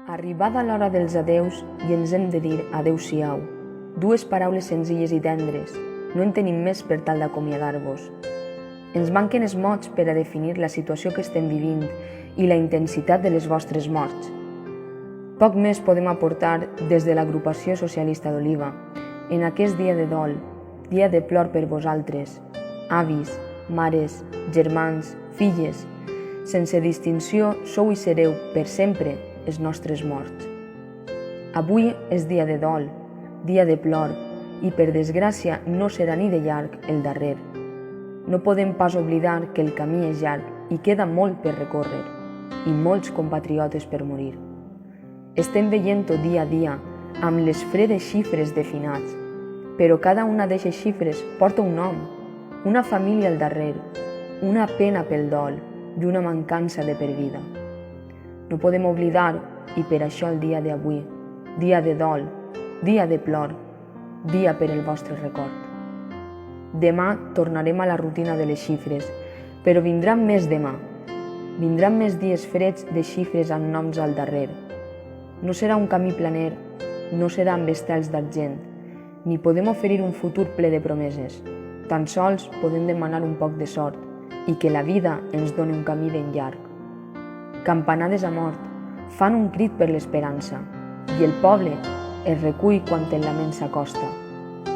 Arribada l'hora dels adeus i ens hem de dir adeu-siau. Dues paraules senzilles i tendres. No en tenim més per tal d'acomiadar-vos. Ens manquen els mots per a definir la situació que estem vivint i la intensitat de les vostres morts. Poc més podem aportar des de l'Agrupació Socialista d'Oliva en aquest dia de dol, dia de plor per vosaltres, avis, mares, germans, filles. Sense distinció sou i sereu per sempre els nostres morts. Avui és dia de dol, dia de plor, i per desgràcia no serà ni de llarg el darrer. No podem pas oblidar que el camí és llarg i queda molt per recórrer, i molts compatriotes per morir. Estem veient-ho dia a dia, amb les fredes xifres de finats, però cada una d'aquestes xifres porta un nom, una família al darrere, una pena pel dol i una mancança de per vida. No podem oblidar, i per això el dia d'avui, dia de dol, dia de plor, dia per el vostre record. Demà tornarem a la rutina de les xifres, però vindran més demà. Vindran més dies freds de xifres amb noms al darrere. No serà un camí planer, no serà amb estels d'argent, ni podem oferir un futur ple de promeses. Tan sols podem demanar un poc de sort i que la vida ens doni un camí ben llarg. Campanades a mort, fan un crit per l'esperança, i el poble es recull quan el lament s'acosta,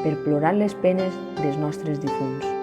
per plorar les penes dels nostres difunts.